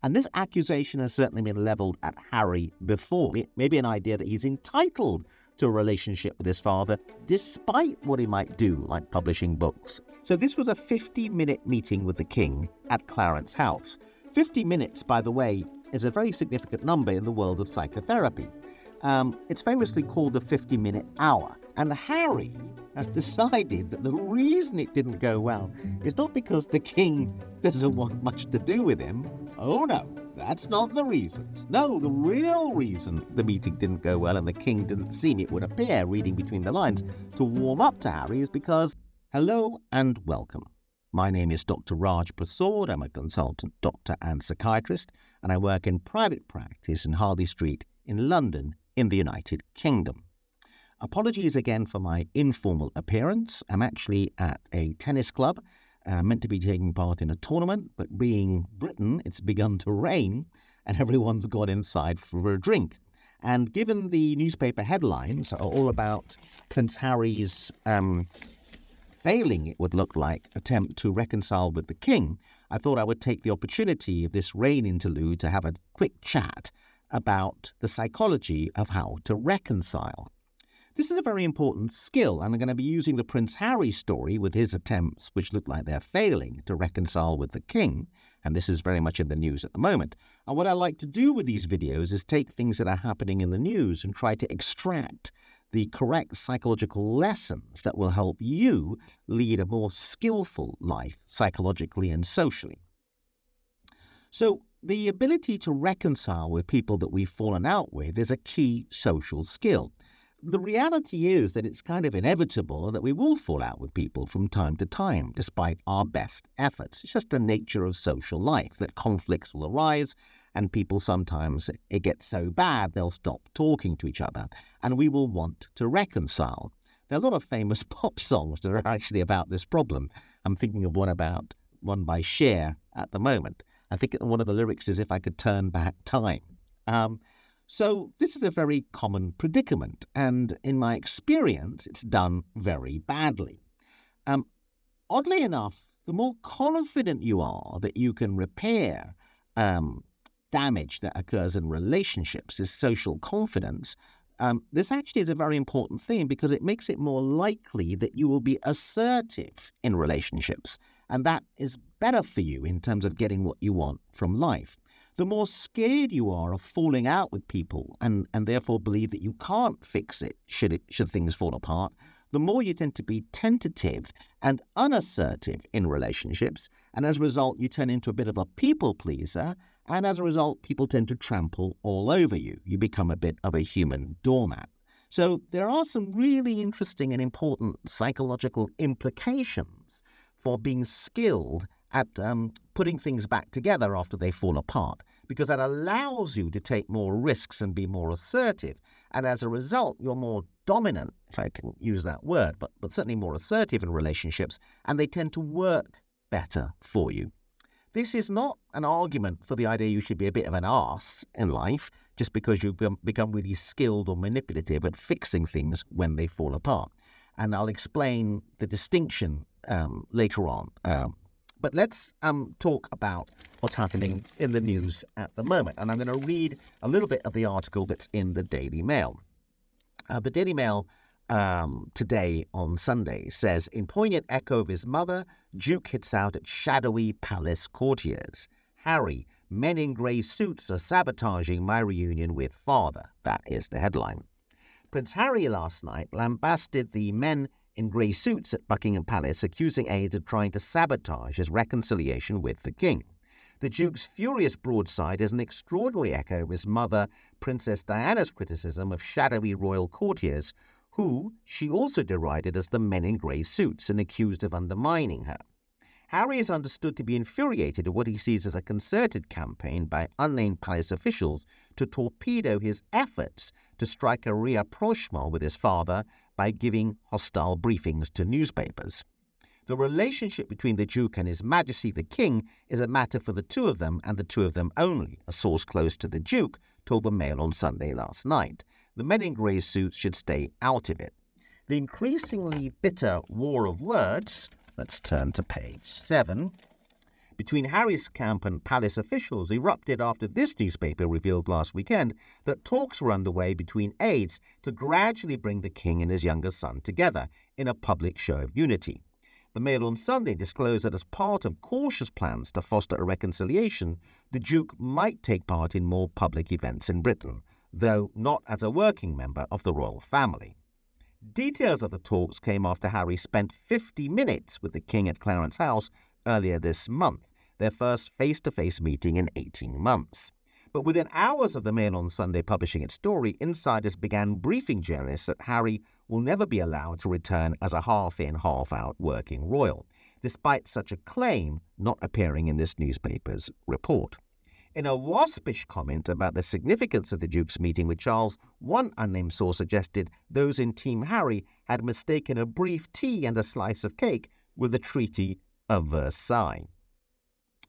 And this accusation has certainly been levelled at Harry before. It may be an idea that he's entitled to a relationship with his father, despite what he might do, like publishing books. So this was a 50-minute meeting with the king at Clarence House. 50 minutes, by the way, is a very significant number in the world of psychotherapy. It's famously called the 50-minute hour. And Harry has decided that the reason it didn't go well is not because the king doesn't want much to do with him. Oh no, that's not the reason. No, the real reason the meeting didn't go well and the king didn't seem, it would appear, reading between the lines, to warm up to Harry is because, hello and welcome. My name is Dr. Raj Persaud. I'm a consultant doctor and psychiatrist, and I work in private practice in Harley Street in London in the United Kingdom. Apologies again for my informal appearance. I'm actually at a tennis club, meant to be taking part in a tournament, but being Britain, it's begun to rain and everyone's got inside for a drink. And given the newspaper headlines are all about Prince Harry's failing, it would look like, attempt to reconcile with the king, I thought I would take the opportunity of this rain interlude to have a quick chat about the psychology of how to reconcile. This is a very important skill, and I'm going to be using the Prince Harry story with his attempts, which look like they're failing, to reconcile with the king, and this is very much in the news at the moment. And what I like to do with these videos is take things that are happening in the news and try to extract the correct psychological lessons that will help you lead a more skillful life, psychologically and socially. So, the ability to reconcile with people that we've fallen out with is a key social skill. The reality is that it's kind of inevitable that we will fall out with people from time to time, despite our best efforts. It's just the nature of social life that conflicts will arise, and people sometimes, it gets so bad, they'll stop talking to each other, and we will want to reconcile. There are a lot of famous pop songs that are actually about this problem. I'm thinking of one by Cher at the moment. I think one of the lyrics is, "If I could turn back time." So this is a very common predicament, and in my experience, it's done very badly. Oddly enough, the more confident you are that you can repair damage that occurs in relationships, is social confidence, this actually is a very important thing because it makes it more likely that you will be assertive in relationships, and that is better for you in terms of getting what you want from life. The more scared you are of falling out with people and therefore believe that you can't fix it should things fall apart, the more you tend to be tentative and unassertive in relationships, and as a result you turn into a bit of a people pleaser, and as a result people tend to trample all over you. You become a bit of a human doormat. So there are some really interesting and important psychological implications for being skilled at putting things back together after they fall apart, because that allows you to take more risks and be more assertive. And as a result, you're more dominant, if I can use that word, but certainly more assertive in relationships, and they tend to work better for you. This is not an argument for the idea you should be a bit of an arse in life just because you've become really skilled or manipulative at fixing things when they fall apart. And I'll explain the distinction later on. But let's talk about what's happening in the news at the moment. And I'm going to read a little bit of the article that's in the Daily Mail. The Daily Mail today on Sunday says, in poignant echo of his mother, Duke hits out at shadowy palace courtiers. Harry, men in grey suits are sabotaging my reunion with father. That is the headline. Prince Harry last night lambasted the men in grey suits at Buckingham Palace, accusing aides of trying to sabotage his reconciliation with the king. The Duke's furious broadside is an extraordinary echo of his mother, Princess Diana's criticism of shadowy royal courtiers, who she also derided as the men in grey suits and accused of undermining her. Harry is understood to be infuriated at what he sees as a concerted campaign by unnamed palace officials to torpedo his efforts to strike a rapprochement with his father by giving hostile briefings to newspapers. The relationship between the Duke and His Majesty the King is a matter for the two of them and the two of them only, a source close to the Duke told the Mail on Sunday last night. The men in grey suits should stay out of it. The increasingly bitter war of words, let's turn to page 7, between Harry's camp and palace officials erupted after this newspaper revealed last weekend that talks were underway between aides to gradually bring the king and his younger son together in a public show of unity. The Mail on Sunday disclosed that as part of cautious plans to foster a reconciliation, the Duke might take part in more public events in Britain, though not as a working member of the royal family. Details of the talks came after Harry spent 50 minutes with the king at Clarence House earlier this month, their first face-to-face meeting in 18 months. But within hours of the Mail on Sunday publishing its story, insiders began briefing journalists that Harry will never be allowed to return as a half-in, half-out working royal, despite such a claim not appearing in this newspaper's report. In a waspish comment about the significance of the Duke's meeting with Charles, one unnamed source suggested those in Team Harry had mistaken a brief tea and a slice of cake with the Treaty of Versailles.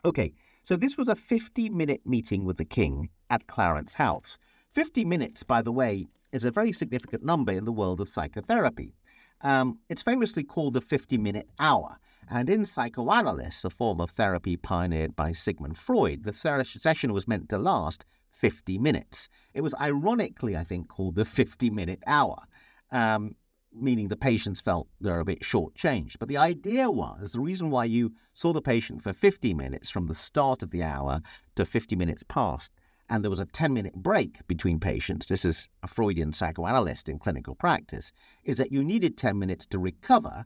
Okay, so this was a 50-minute meeting with the king at Clarence House. 50 minutes, by the way, is a very significant number in the world of psychotherapy. It's famously called the 50-minute hour. And in psychoanalysis, a form of therapy pioneered by Sigmund Freud, the session was meant to last 50 minutes. It was ironically, I think, called the 50-minute hour, meaning the patients felt they were a bit shortchanged. But the idea was, the reason why you saw the patient for 50 minutes from the start of the hour to 50 minutes past, and there was a 10-minute break between patients, this is a Freudian psychoanalyst in clinical practice, is that you needed 10 minutes to recover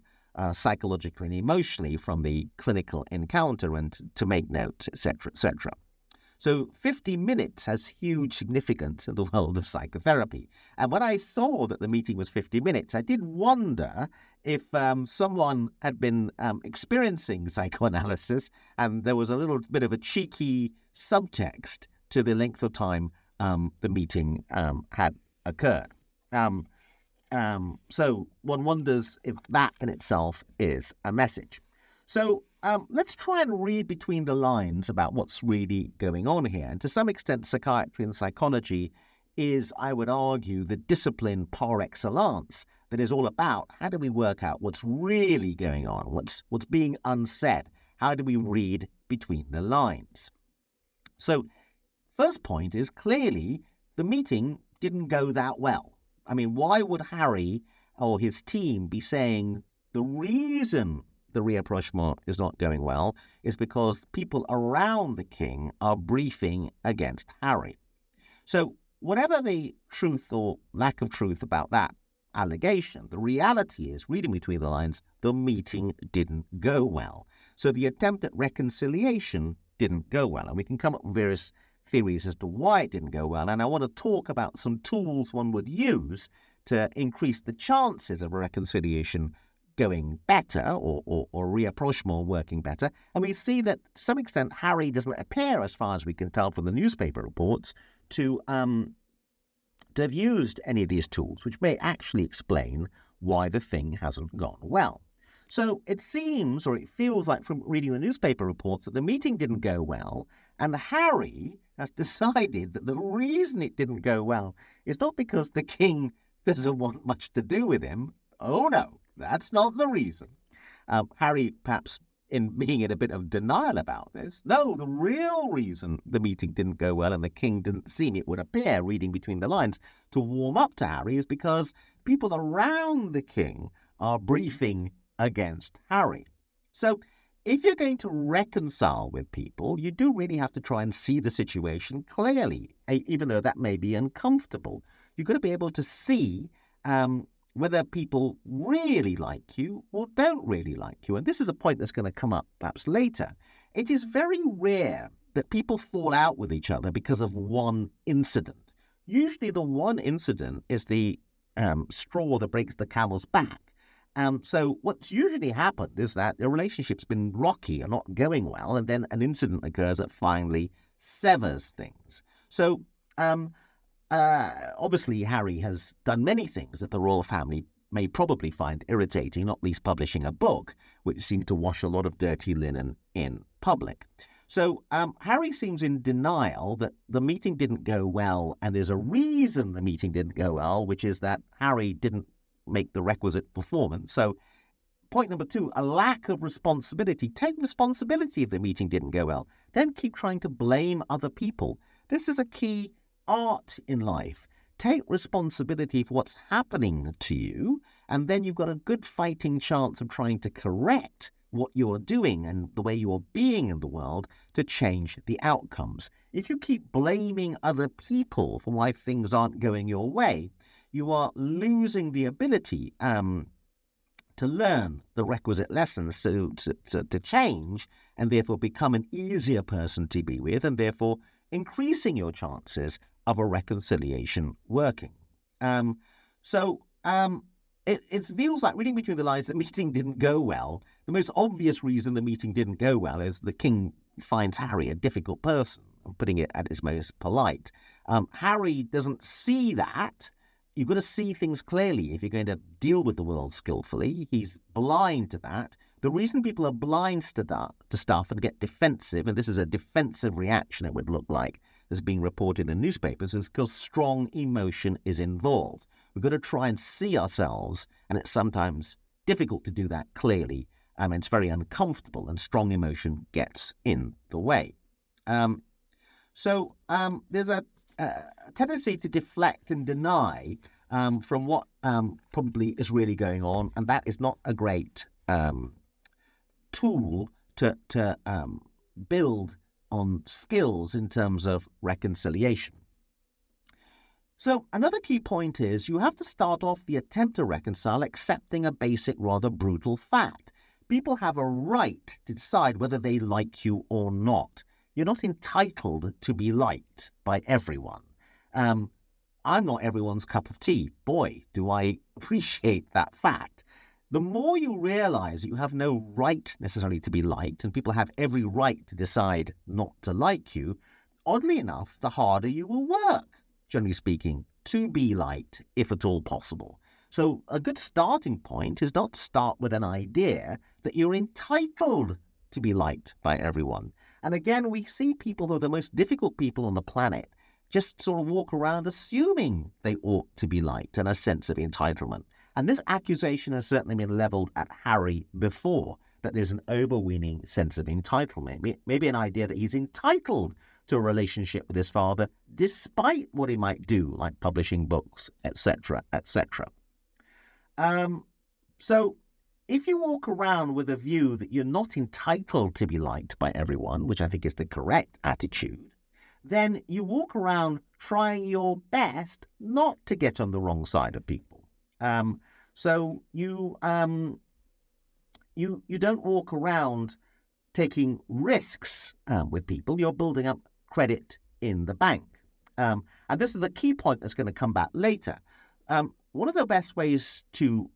psychologically and emotionally from the clinical encounter and to make notes, etc., etc. So 50 minutes has huge significance in the world of psychotherapy. And when I saw that the meeting was 50 minutes, I did wonder if someone had been experiencing psychoanalysis and there was a little bit of a cheeky subtext to the length of time the meeting had occurred. So one wonders if that in itself is a message. So let's try and read between the lines about what's really going on here. And to some extent, psychiatry and psychology is, I would argue, the discipline par excellence that is all about how do we work out what's really going on, what's being unsaid, how do we read between the lines. So first point is clearly the meeting didn't go that well. I mean, why would Harry or his team be saying the reason the rapprochement is not going well is because people around the king are briefing against Harry? So whatever the truth or lack of truth about that allegation, the reality is, reading between the lines, the meeting didn't go well. So the attempt at reconciliation didn't go well. And we can come up with various theories as to why it didn't go well, and I want to talk about some tools one would use to increase the chances of a reconciliation going better or rapprochement working better. And we see that to some extent Harry doesn't appear, as far as we can tell from the newspaper reports, to have used any of these tools, which may actually explain why the thing hasn't gone well. So it seems, or it feels like from reading the newspaper reports, that the meeting didn't go well, and Harry has decided that the reason it didn't go well is not because the king doesn't want much to do with him. Oh no, that's not the reason. Harry, perhaps in being in a bit of denial about this, no, the real reason the meeting didn't go well and the king didn't seem, it would appear, reading between the lines, to warm up to Harry is because people around the king are briefing against Harry. So if you're going to reconcile with people, you do really have to try and see the situation clearly, even though that may be uncomfortable. You've got to be able to see whether people really like you or don't really like you. And this is a point that's going to come up perhaps later. It is very rare that people fall out with each other because of one incident. Usually the one incident is the straw that breaks the camel's back. So what's usually happened is that the relationship's been rocky and not going well, and then an incident occurs that finally severs things. So obviously Harry has done many things that the royal family may probably find irritating, not least publishing a book which seemed to wash a lot of dirty linen in public. So Harry seems in denial that the meeting didn't go well, and there's a reason the meeting didn't go well, which is that Harry didn't make the requisite performance. So point number 2, a lack of responsibility. Take responsibility if the meeting didn't go well. Don't keep trying to blame other people. This is a key art in life. Take responsibility for what's happening to you, and then you've got a good fighting chance of trying to correct what you're doing and the way you're being in the world to change the outcomes. If you keep blaming other people for why things aren't going your way, you are losing the ability to learn the requisite lessons to change, and therefore become an easier person to be with, and therefore increasing your chances of a reconciliation working. It feels like, reading between the lines, the meeting didn't go well. The most obvious reason the meeting didn't go well is the king finds Harry a difficult person, I'm putting it at its most polite. Harry doesn't see that. You've got to see things clearly if you're going to deal with the world skillfully. He's blind to that. The reason people are blind to stuff and get defensive, and this is a defensive reaction it would look like, as being reported in the newspapers, is because strong emotion is involved. We've got to try and see ourselves, and it's sometimes difficult to do that clearly. It's very uncomfortable, and strong emotion gets in the way. There's a tendency to deflect and deny from what probably is really going on, and that is not a great tool to build on skills in terms of reconciliation. So another key point is you have to start off the attempt to reconcile accepting a basic, rather brutal fact. People have a right to decide whether they like you or not. You're not entitled to be liked by everyone. I'm not everyone's cup of tea. Boy, do I appreciate that fact. The more you realize that you have no right necessarily to be liked, and people have every right to decide not to like you, oddly enough, the harder you will work, generally speaking, to be liked, if at all possible. So a good starting point is not to start with an idea that you're entitled to be liked by everyone. And again, we see people who are the most difficult people on the planet just sort of walk around assuming they ought to be liked, and a sense of entitlement. And this accusation has certainly been levelled at Harry before, that there's an overweening sense of entitlement, maybe an idea that he's entitled to a relationship with his father, despite what he might do, like publishing books, etc., etc. So if you walk around with a view that you're not entitled to be liked by everyone, which I think is the correct attitude, then you walk around trying your best not to get on the wrong side of people. So you don't walk around taking risks with people. You're building up credit in the bank. And this is the key point that's going to come back later. One of the best ways to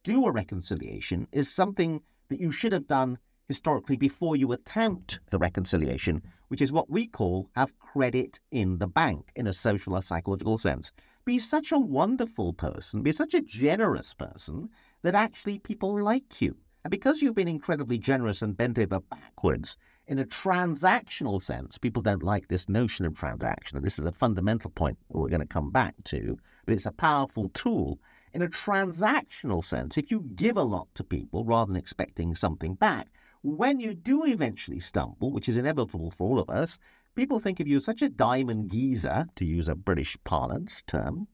do a reconciliation is something that you should have done historically before you attempt the reconciliation, which is what we call have credit in the bank in a social or psychological sense. Be such a wonderful person, be such a generous person that actually people like you. And because you've been incredibly generous and bent over backwards, in a transactional sense, people don't like this notion of transaction, and this is a fundamental point that we're going to come back to, but it's a powerful tool. In a transactional sense, if you give a lot to people rather than expecting something back, when you do eventually stumble, which is inevitable for all of us, people think of you as such a diamond geezer, to use a British parlance term,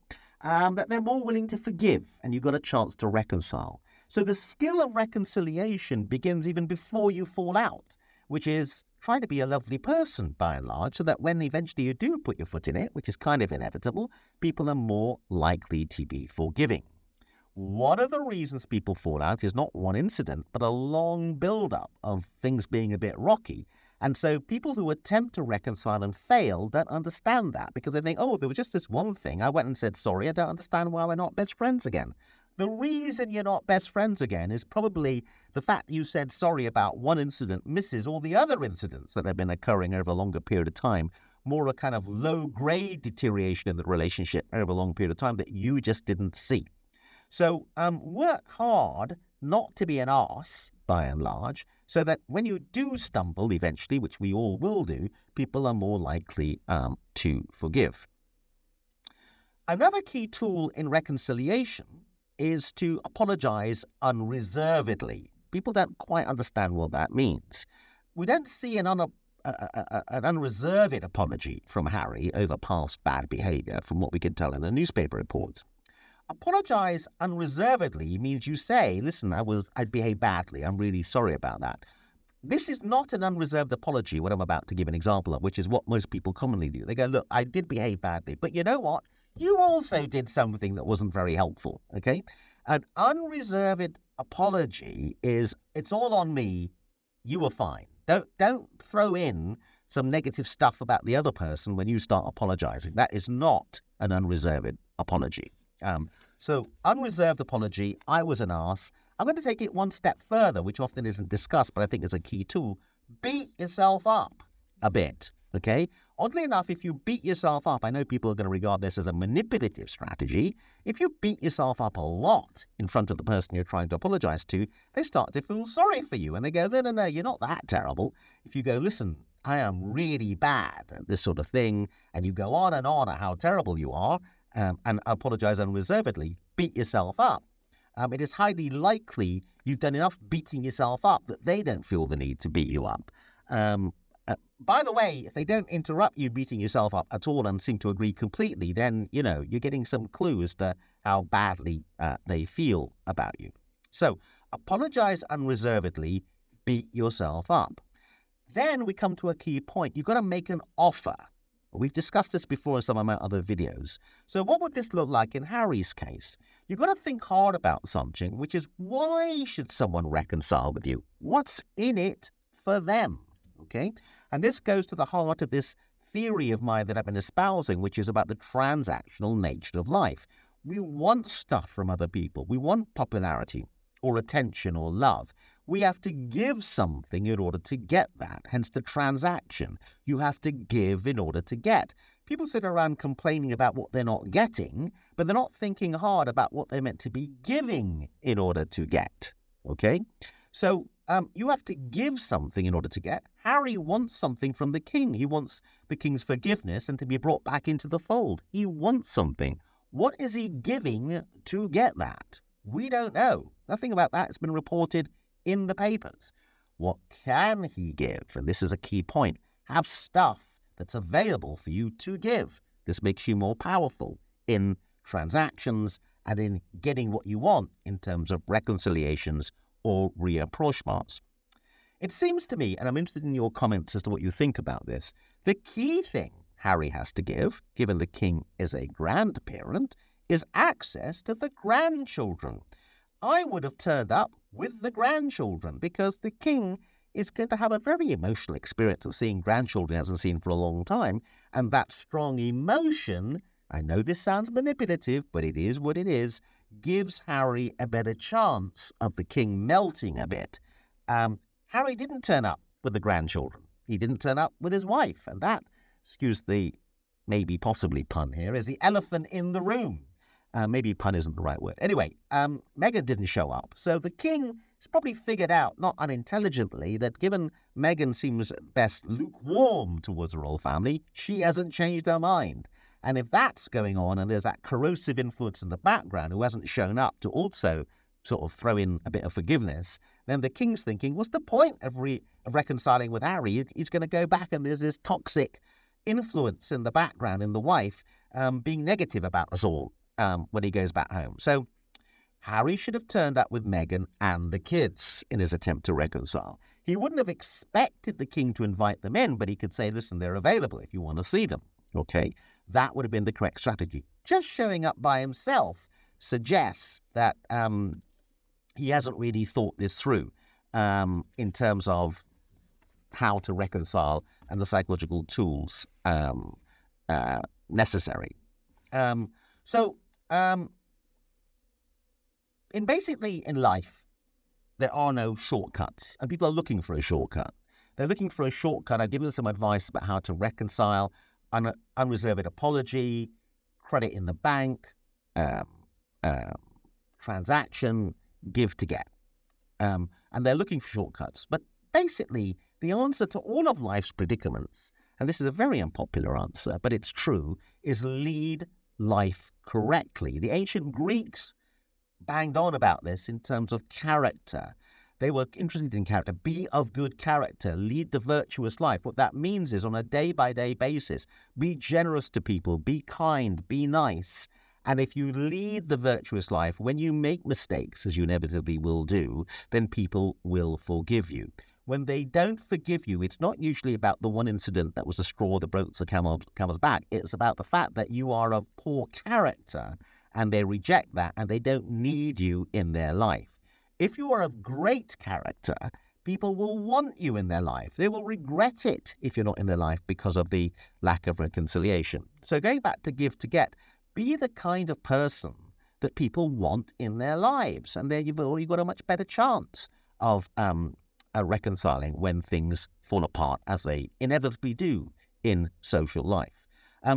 that they're more willing to forgive, and you've got a chance to reconcile. So the skill of reconciliation begins even before you fall out, which is try to be a lovely person, by and large, so that when eventually you do put your foot in it, which is kind of inevitable, people are more likely to be forgiving. One of the reasons people fall out is not one incident, but a long build-up of things being a bit rocky. And so people who attempt to reconcile and fail don't understand that, because they think, oh, there was just this one thing. I went and said sorry. I don't understand why we're not best friends again. The reason you're not best friends again is probably the fact that you said sorry about one incident misses all the other incidents that have been occurring over a longer period of time, more a kind of low-grade deterioration in the relationship over a long period of time that you just didn't see. So work hard not to be an arse, by and large, so that when you do stumble eventually, which we all will do, people are more likely to forgive. Another key tool in reconciliation is to apologize unreservedly. People don't quite understand what that means. We don't see an unreserved apology from Harry over past bad behavior, from what we can tell in the newspaper reports. Apologize unreservedly means you say, listen, I behaved badly. I'm really sorry about that. This is not an unreserved apology, what I'm about to give an example of, which is what most people commonly do. They go, look, I did behave badly, but you know what? You also did something that wasn't very helpful, okay? An unreserved apology is, it's all on me, you were fine. Don't throw in some negative stuff about the other person when you start apologizing. That is not an unreserved apology. So unreserved apology, I was an arse. I'm going to take it one step further, which often isn't discussed, but I think is a key tool. Beat yourself up a bit, okay? Oddly enough, if you beat yourself up, I know people are going to regard this as a manipulative strategy. If you beat yourself up a lot in front of the person you're trying to apologize to, they start to feel sorry for you. And they go, no, you're not that terrible. If you go, listen, I am really bad at this sort of thing, and you go on and on at how terrible you are, and apologize unreservedly, beat yourself up, it is highly likely you've done enough beating yourself up that they don't feel the need to beat you up. By the way, if they don't interrupt you beating yourself up at all and seem to agree completely, then, you're getting some clue as to how badly they feel about you. So, apologize unreservedly, beat yourself up. Then we come to a key point. You've got to make an offer. We've discussed this before in some of my other videos. So what would this look like in Harry's case? You've got to think hard about something, which is, why should someone reconcile with you? What's in it for them? Okay? And this goes to the heart of this theory of mine that I've been espousing, which is about the transactional nature of life. We want stuff from other people. We want popularity or attention or love. We have to give something in order to get that, hence the transaction. You have to give in order to get. People sit around complaining about what they're not getting, but they're not thinking hard about what they're meant to be giving in order to get, okay? So you have to give something in order to get. Harry wants something from the king. He wants the king's forgiveness and to be brought back into the fold. He wants something. What is he giving to get that? We don't know. Nothing about that has been reported in the papers. What can he give? And this is a key point. Have stuff that's available for you to give. This makes you more powerful in transactions and in getting what you want in terms of reconciliations or reapproachments. It seems to me, and I'm interested in your comments as to what you think about this, the key thing Harry has to give, given the king is a grandparent, is access to the grandchildren. I would have turned up with the grandchildren because the king is going to have a very emotional experience of seeing grandchildren he hasn't seen for a long time. And that strong emotion, I know this sounds manipulative, but it is what it is, gives Harry a better chance of the king melting a bit. Harry didn't turn up with the grandchildren. He didn't turn up with his wife. And that, excuse the maybe possibly pun here, is the elephant in the room. Maybe pun isn't the right word. Anyway, Meghan didn't show up. So the king has probably figured out, not unintelligently, that given Meghan seems at best lukewarm towards the royal family, she hasn't changed her mind. And if that's going on and there's that corrosive influence in the background who hasn't shown up to also sort of throw in a bit of forgiveness, then the king's thinking, what's the point of reconciling with Harry? He's going to go back and there's this toxic influence in the background in the wife being negative about us all. When he goes back home. So Harry should have turned up with Meghan and the kids in his attempt to reconcile. He wouldn't have expected the king to invite them in, but he could say, listen, they're available if you want to see them. Okay, that would have been the correct strategy. Just showing up by himself suggests that he hasn't really thought this through in terms of how to reconcile and the psychological tools necessary. In life, there are no shortcuts, and people are looking for a shortcut. They're looking for a shortcut. I've given them some advice about how to reconcile, unreserved apology, credit in the bank, transaction, give to get. And they're looking for shortcuts. But basically, the answer to all of life's predicaments, and this is a very unpopular answer, but it's true, is lead life correctly. The ancient Greeks banged on about this in terms of character. They were interested in character. Be of good character. Lead the virtuous life. What that means is on a day-by-day basis, be generous to people, be kind, be nice. And if you lead the virtuous life, when you make mistakes, as you inevitably will do, then people will forgive you. When they don't forgive you, it's not usually about the one incident that was the straw that broke the camel's back. It's about the fact that you are of poor character, and they reject that, and they don't need you in their life. If you are of great character, people will want you in their life. They will regret it if you're not in their life because of the lack of reconciliation. So going back to give to get, be the kind of person that people want in their lives. And there you've already got a much better chance of reconciling when things fall apart, as they inevitably do in social life.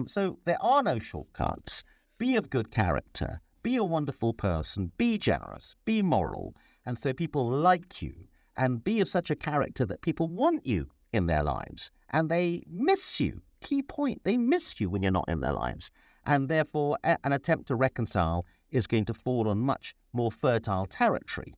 So there are no shortcuts. Be of good character. Be a wonderful person. Be generous. Be moral. And so people like you, and be of such a character that people want you in their lives, and they miss you. Key point, they miss you when you're not in their lives. And therefore, an attempt to reconcile is going to fall on much more fertile territory.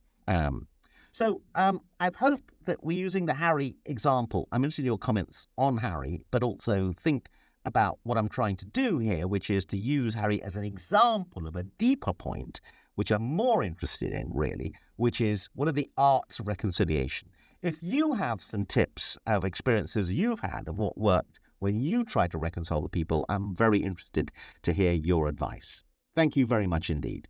So I hope that we're using the Harry example. I'm interested in your comments on Harry, but also think about what I'm trying to do here, which is to use Harry as an example of a deeper point, which I'm more interested in, really, which is what are the arts of reconciliation? If you have some tips of experiences you've had of what worked when you try to reconcile with people, I'm very interested to hear your advice. Thank you very much indeed.